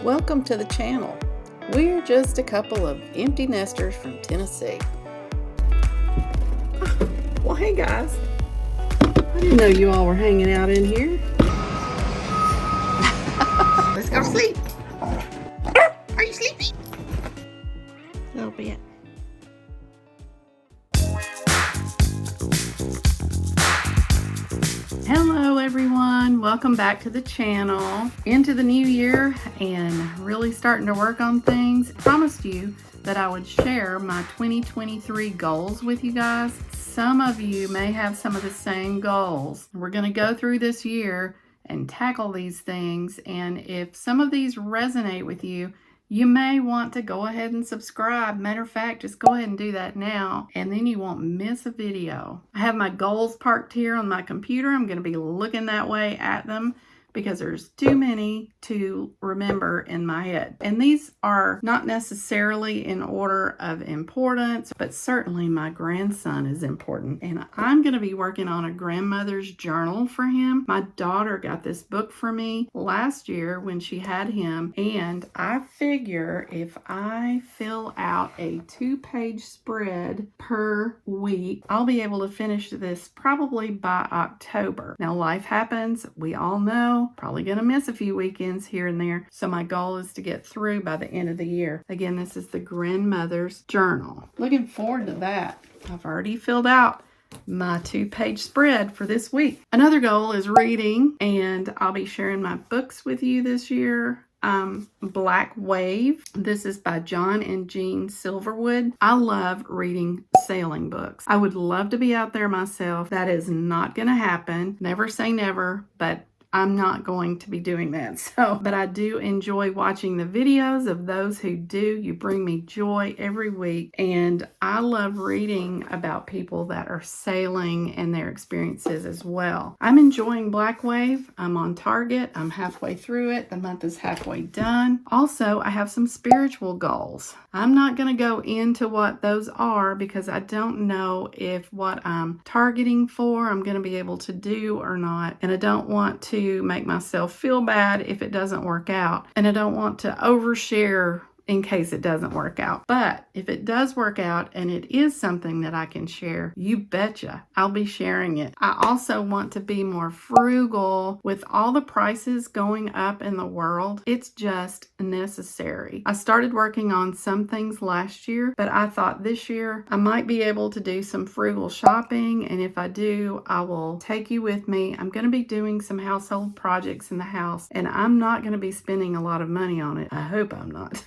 Welcome to the channel. We're just a couple of empty nesters from Tennessee. Well, hey guys. I didn't know you all were hanging out in here. Let's go to sleep. Are you sleepy? A little bit. Hello everyone, welcome back to the channel. Into the new year and really starting to work on things. I promised you that I would share my 2023 goals with you guys. Some of you may have some of the same goals. We're going to go through this year and tackle these things, and if some of these resonate with you, you may want to go ahead and subscribe. Matter of fact, just go ahead and do that now, and then you won't miss a video. I have my goals parked here on my computer. I'm going to be looking that way at them because there's too many to remember in my head. And these are not necessarily in order of importance, but certainly my grandson is important. And I'm going to be working on a grandmother's journal for him. My daughter got this book for me last year when she had him. And I figure if I fill out a 2-page spread per week, I'll be able to finish this probably by October. Now, life happens. We all know. Probably going to miss a few weekends here and there. So my goal is to get through by the end of the year. Again, this is the grandmother's journal. Looking forward to that. I've already filled out my 2-page spread for this week. Another goal is reading, and I'll be sharing my books with you this year. Black Wave. This is by John and Jean Silverwood. I love reading sailing books. I would love to be out there myself. That is not going to happen. Never say never, but I'm not going to be doing that. But I do enjoy watching the videos of those who do. You bring me joy every week. And I love reading about people that are sailing and their experiences as well. I'm enjoying Black Wave. I'm on target. I'm halfway through it. The month is halfway done. Also, I have some spiritual goals. I'm not going to go into what those are because I don't know if what I'm targeting for I'm going to be able to do or not. And I don't want to make myself feel bad if it doesn't work out. And I don't want to overshare in case it doesn't work out. But if it does work out and it is something that I can share, you betcha I'll be sharing it. I also want to be more frugal with all the prices going up in the world. It's just necessary. I started working on some things last year, but I thought this year I might be able to do some frugal shopping. And if I do, I will take you with me. I'm going to be doing some household projects in the house, and I'm not going to be spending a lot of money on it. I hope I'm not.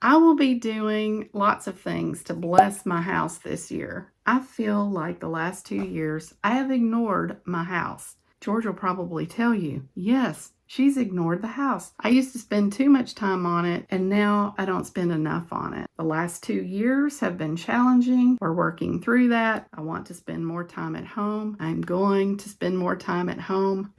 I will be doing lots of things to bless my house this year. I feel like the last 2 years I have ignored my house. George will probably tell you, yes, she's ignored the house. I used to spend too much time on it, and now I don't spend enough on it. The last 2 years have been challenging. We're working through that. I want to spend more time at home. I'm going to spend more time at home.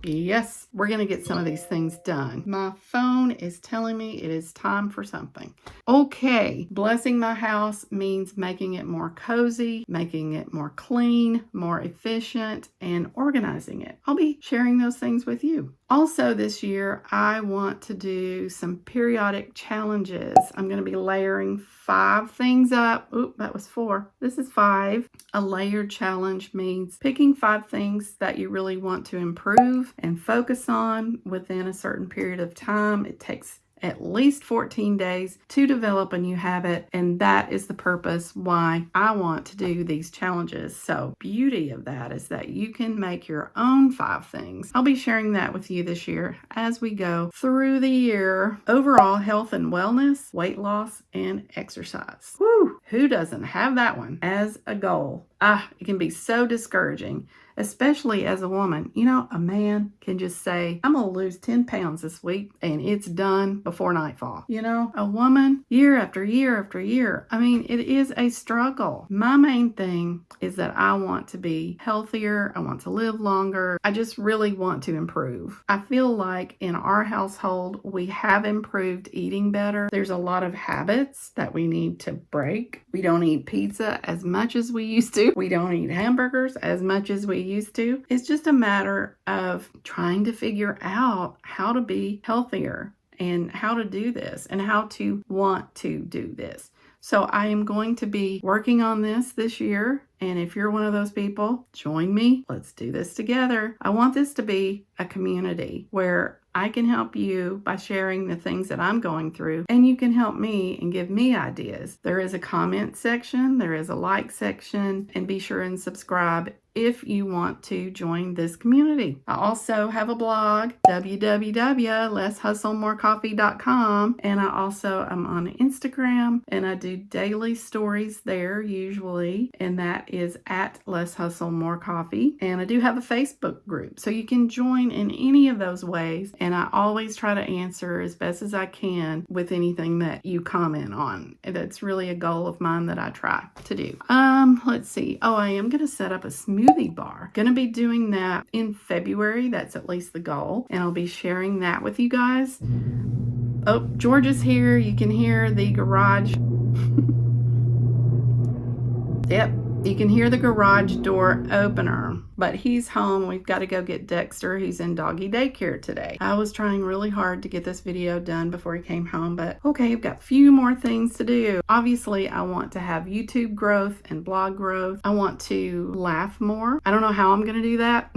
Yes, we're going to get some of these things done. My phone is telling me it is time for something. Okay, blessing my house means making it more cozy, making it more clean, more efficient, and organizing it. I'll be sharing those things with you. Also this year, I want to do some periodic challenges. I'm going to be layering 5 things up. Oop, that was 4. This is 5. A layered challenge means picking 5 things that you really want to improve and focus on within a certain period of time. It takes at least 14 days to develop a new habit, and that is the purpose why I want to do these challenges. So beauty of that is that you can make your own 5 things. I'll be sharing that with you this year as we go through the year. Overall health and wellness, weight loss, and exercise. Woo! Who doesn't have that one as a goal? It can be so discouraging, especially as a woman. You know, a man can just say, I'm going to lose 10 pounds this week, and it's done before nightfall. You know, a woman, year after year after year, I mean, it is a struggle. My main thing is that I want to be healthier. I want to live longer. I just really want to improve. I feel like in our household, we have improved eating better. There's a lot of habits that we need to break. We don't eat pizza as much as we used to. We don't eat hamburgers as much as we used to. It's just a matter of trying to figure out how to be healthier and how to do this and how to want to do this. So I am going to be working on this year. And if you're one of those people, join me. Let's do this together. I want this to be a community where I can help you by sharing the things that I'm going through, and you can help me and give me ideas. There is a comment section, there is a like section, and be sure and subscribe if you want to join this community. I also have a blog, www.lesshustlemorecoffee.com, and I also am on Instagram, and I do daily stories there usually, and that is at Less Hustle More Coffee. And I do have a Facebook group, so you can join in any of those ways, and I always try to answer as best as I can with anything that you comment on. That's really a goal of mine that I try to do. Let's see. Oh, I am going to set up a smoothie bar. Going to be doing that in February. That's at least the goal, and I'll be sharing that with you guys. Oh, George is here. You can hear the garage. Yep. You can hear the garage door opener, but he's home. We've got to go get Dexter. He's in doggy daycare today. I was trying really hard to get this video done before he came home, but okay, I've got a few more things to do. Obviously, I want to have YouTube growth and blog growth. I want to laugh more. I don't know how I'm going to do that.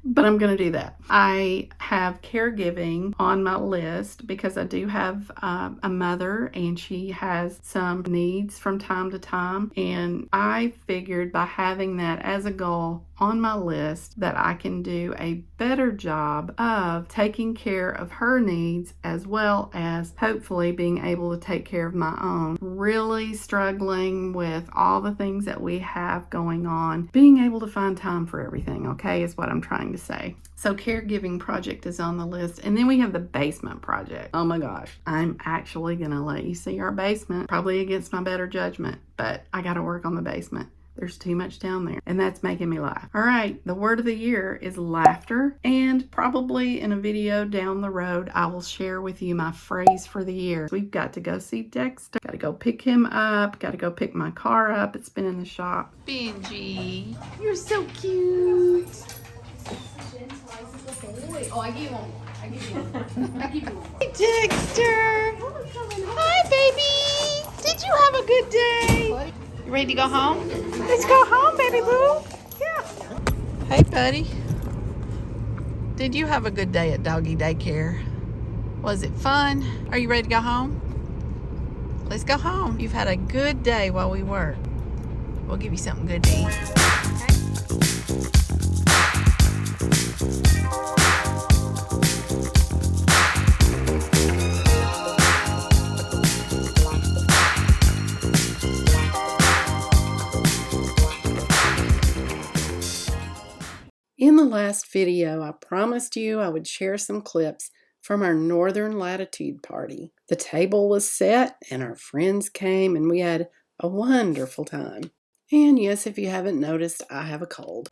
But I'm going to do that. I have caregiving on my list because I do have a mother and she has some needs from time to time. And I figured by having that as a goal on my list that I can do a better job of taking care of her needs as well as hopefully being able to take care of my own. Really struggling with all the things that we have going on. Being able to find time for everything, okay, is what I'm trying to say. So caregiving project is on the list. And then we have the basement project. Oh my gosh. I'm actually going to let you see our basement, probably against my better judgment, but I got to work on the basement. There's too much down there, and that's making me laugh. All right, the word of the year is laughter, and probably in a video down the road, I will share with you my phrase for the year. We've got to go see Dexter. Got to go pick him up. Got to go pick my car up. It's been in the shop. Benji, you're so cute. Oh, I give you one more. I give you one more. I give you one more. Hey, Dexter. Hi, baby. Did you have a good day? You ready to go home? Let's go home, baby boo. Yeah. Hey, buddy. Did you have a good day at doggy daycare? Was it fun? Are you ready to go home? Let's go home. You've had a good day while we work. We'll give you something good to eat. In the last video, I promised you I would share some clips from our Northern Latitude party. The table was set and our friends came and we had a wonderful time. And yes, if you haven't noticed, I have a cold.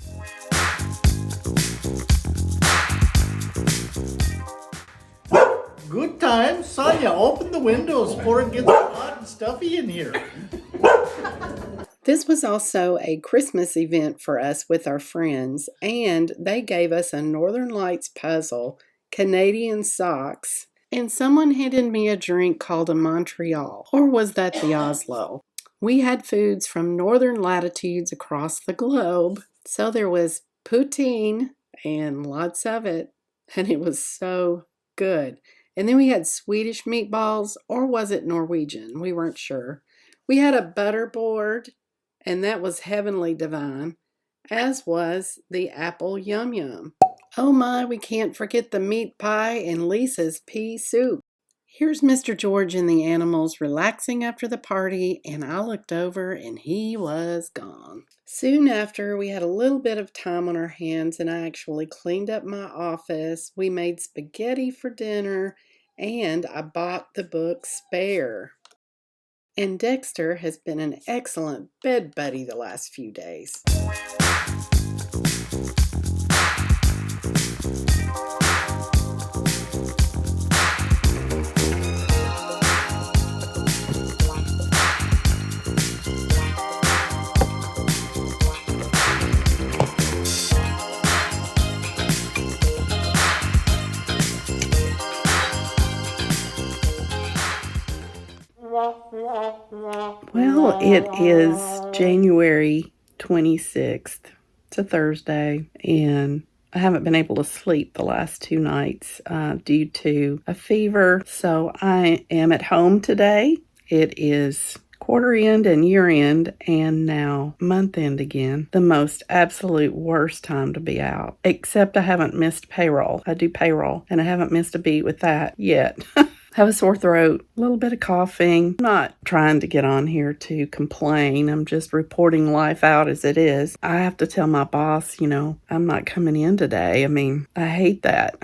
Good time. Sonia, open the windows before it gets hot and stuffy in here. This was also a Christmas event for us with our friends, and they gave us a Northern Lights puzzle, Canadian socks, and someone handed me a drink called a Montreal, or was that the Oslo? We had foods from northern latitudes across the globe, so there was poutine and lots of it, and it was so good. And then we had Swedish meatballs, or was it Norwegian? We weren't sure. We had a butter board, and that was heavenly divine, as was the apple yum yum. Oh my, we can't forget the meat pie and Lisa's pea soup. Here's Mr. George and the animals relaxing after the party, and I looked over and he was gone. Soon after, we had a little bit of time on our hands and I actually cleaned up my office. We made spaghetti for dinner and I bought the book Spare. And Dexter has been an excellent bed buddy the last few days. Well, it is January 26th. It's a Thursday, and I haven't been able to sleep the last 2 nights due to a fever. So I am at home today. It is quarter end and year end, and now month end again. The most absolute worst time to be out. Except I haven't missed payroll. I do payroll, and I haven't missed a beat with that yet. Have a sore throat, a little bit of coughing. I'm not trying to get on here to complain. I'm just reporting life out as it is. I have to tell my boss, I'm not coming in today. I mean, I hate that.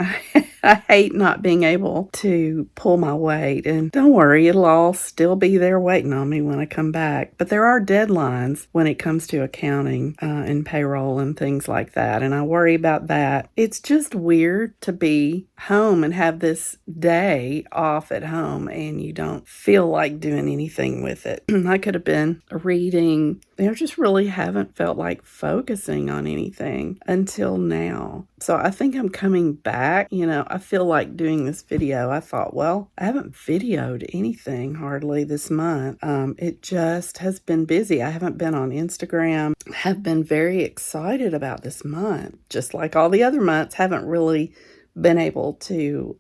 I hate not being able to pull my weight. And don't worry, it'll all still be there waiting on me when I come back. But there are deadlines when it comes to accounting and payroll and things like that. And I worry about that. It's just weird to be home and have this day off at home and you don't feel like doing anything with it. I could have been reading. I just really haven't felt like focusing on anything until now. So I think I'm coming back. I feel like doing this video. I thought, well, I haven't videoed anything hardly this month. It just has been busy. I haven't been on Instagram. Have been very excited about this month. Just like all the other months, haven't really been able to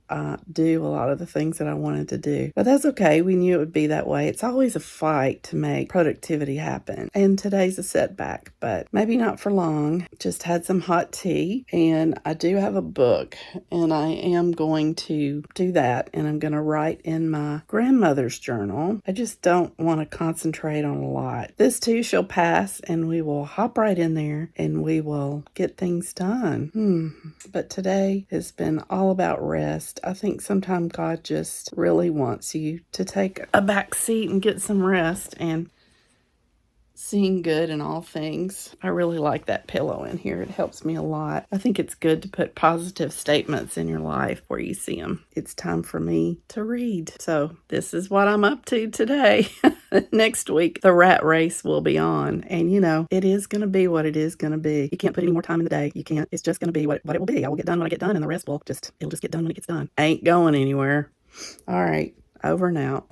do a lot of the things that I wanted to do. But that's okay. We knew it would be that way. It's always a fight to make productivity happen. And today's a setback, but maybe not for long. Just had some hot tea, and I do have a book, and I am going to do that, and I'm going to write in my grandmother's journal. I just don't want to concentrate on a lot. This too shall pass, and we will hop right in there, and we will get things done. But today has been all about rest. I think sometimes God just really wants you to take a back seat and get some rest and seeing good in all things. I really like that pillow in here. It helps me a lot. I think it's good to put positive statements in your life where you see them. It's time for me to read. So this is what I'm up to today. Next week, the rat race will be on. And it is going to be what it is going to be. You can't put any more time in the day. You can't. It's just going to be what it will be. I will get done when I get done, and the rest it'll just get done when it gets done. I ain't going anywhere. All right. Over and out.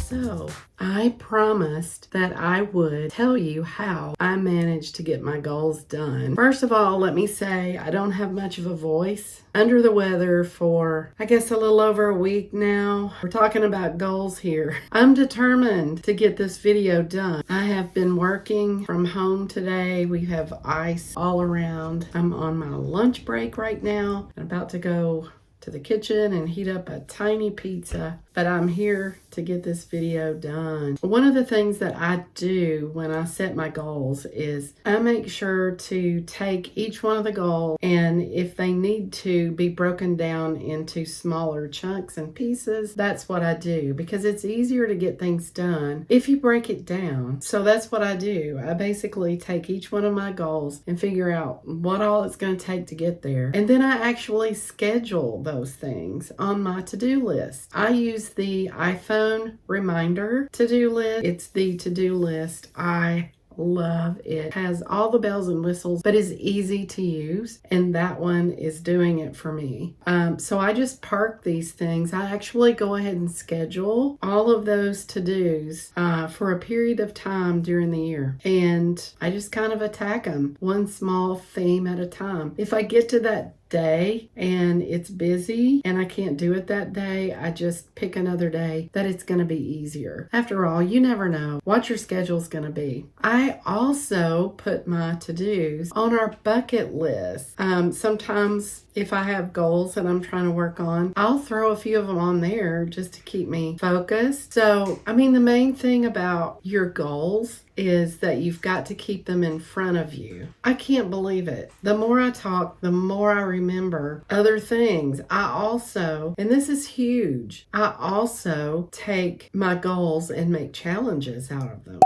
So, I promised that I would tell you how I managed to get my goals done. First of all, let me say I don't have much of a voice. Under the weather for, I guess, a little over a week now. We're talking about goals here. I'm determined to get this video done. I have been working from home today. We have ice all around. I'm on my lunch break right now. I'm about to go to the kitchen and heat up a tiny pizza, but I'm here to get this video done. One of the things that I do when I set my goals is I make sure to take each one of the goals, and if they need to be broken down into smaller chunks and pieces, that's what I do, because it's easier to get things done if you break it down. So that's what I do. I basically take each one of my goals and figure out what all it's going to take to get there, and then I actually schedule those things on my to-do list. I use the iPhone reminder to-do list. It's the to-do list I love. It has all the bells and whistles, but is easy to use, and that one is doing it for me. So I just park these things. I actually go ahead and schedule all of those to-dos for a period of time during the year, and I just kind of attack them one small theme at a time. If I get to that day and it's busy and I can't do it that day, I just pick another day that it's going to be easier. After all, you never know what your schedule's going to be. I also put my to-dos on our bucket list. Sometimes if I have goals that I'm trying to work on, I'll throw a few of them on there just to keep me focused. So, the main thing about your goals is that you've got to keep them in front of you. I can't believe it. The more I talk, the more I remember other things. I also, and this is huge, I also take my goals and make challenges out of them.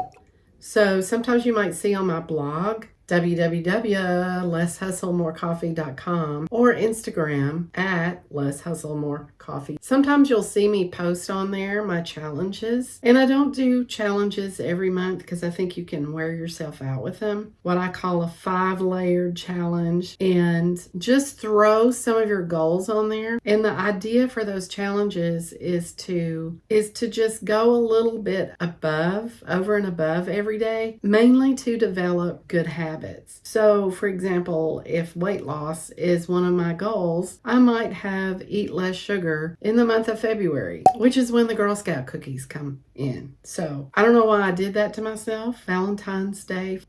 So sometimes you might see on my blog, www.lesshustlemorecoffee.com or Instagram at lesshustlemorecoffee. Sometimes you'll see me post on there my challenges, and I don't do challenges every month because I think you can wear yourself out with them. What I call a 5-layered challenge, and just throw some of your goals on there. And the idea for those challenges is to just go a little bit over and above every day, mainly to develop good habits. So for example, if weight loss is one of my goals, I might have eat less sugar in the month of February, which is when the Girl Scout cookies come in. So I don't know why I did that to myself. Valentine's Day.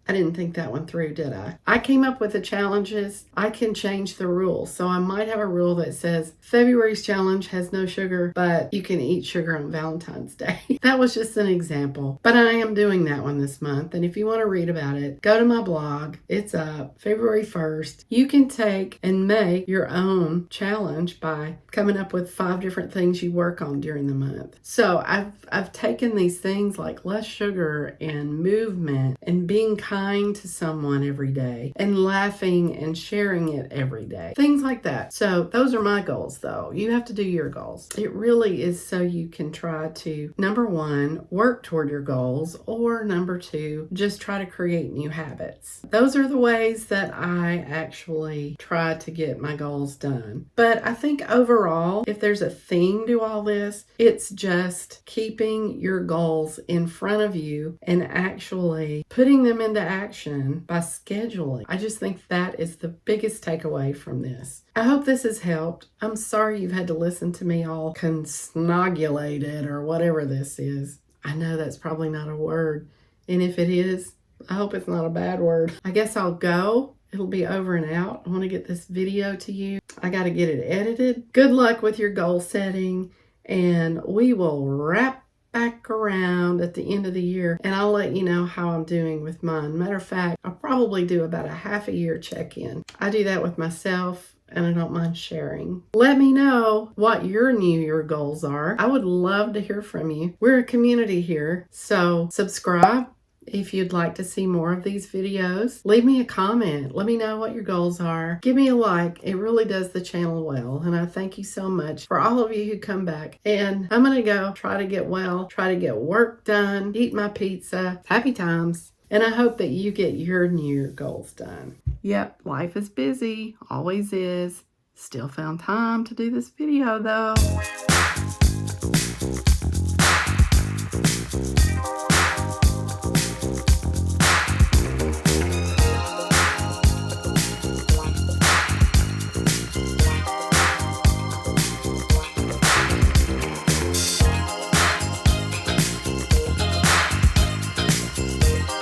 I didn't think that one through, did I? I came up with the challenges. I can change the rules. So I might have a rule that says February's challenge has no sugar, but you can eat sugar on Valentine's Day. That was just an example. But I am doing that one this month. And if you want to read about it, go to my blog. It's up February 1st. You can take and make your own challenge by coming up with 5 different things you work on during the month. So I've taken these things like less sugar and movement and being kind to someone every day and laughing and sharing it every day. Things like that. So those are my goals though. You have to do your goals. It really is so you can try to, number 1, work toward your goals, or number 2, just try to create new habits. Those are the ways that I actually try to get my goals done. But I think overall, if there's a theme to all this, it's just keeping your goals in front of you and actually putting them into action by scheduling. I just think that is the biggest takeaway from this. I hope this has helped. I'm sorry you've had to listen to me all consnogulated or whatever this is. I know that's probably not a word. And if it is, I hope it's not a bad word. I guess I'll go. It'll be over and out. I want to get this video to you. I got to get it edited. Good luck with your goal setting, and we will wrap back around at the end of the year, and I'll let you know how I'm doing with mine. Matter of fact, I'll probably do about a half a year check-in. I do that with myself, and I don't mind sharing. Let me know what your New Year goals are. I would love to hear from you. We're a community here, so subscribe if you'd like to see more of these videos. Leave me a comment. Let me know what your goals are. Give me a like. It really does the channel well. And I thank you so much for all of you who come back. And I'm going to go try to get well, try to get work done, eat my pizza. Happy times. And I hope that you get your New Year goals done. Yep, life is busy. Always is. Still found time to do this video though.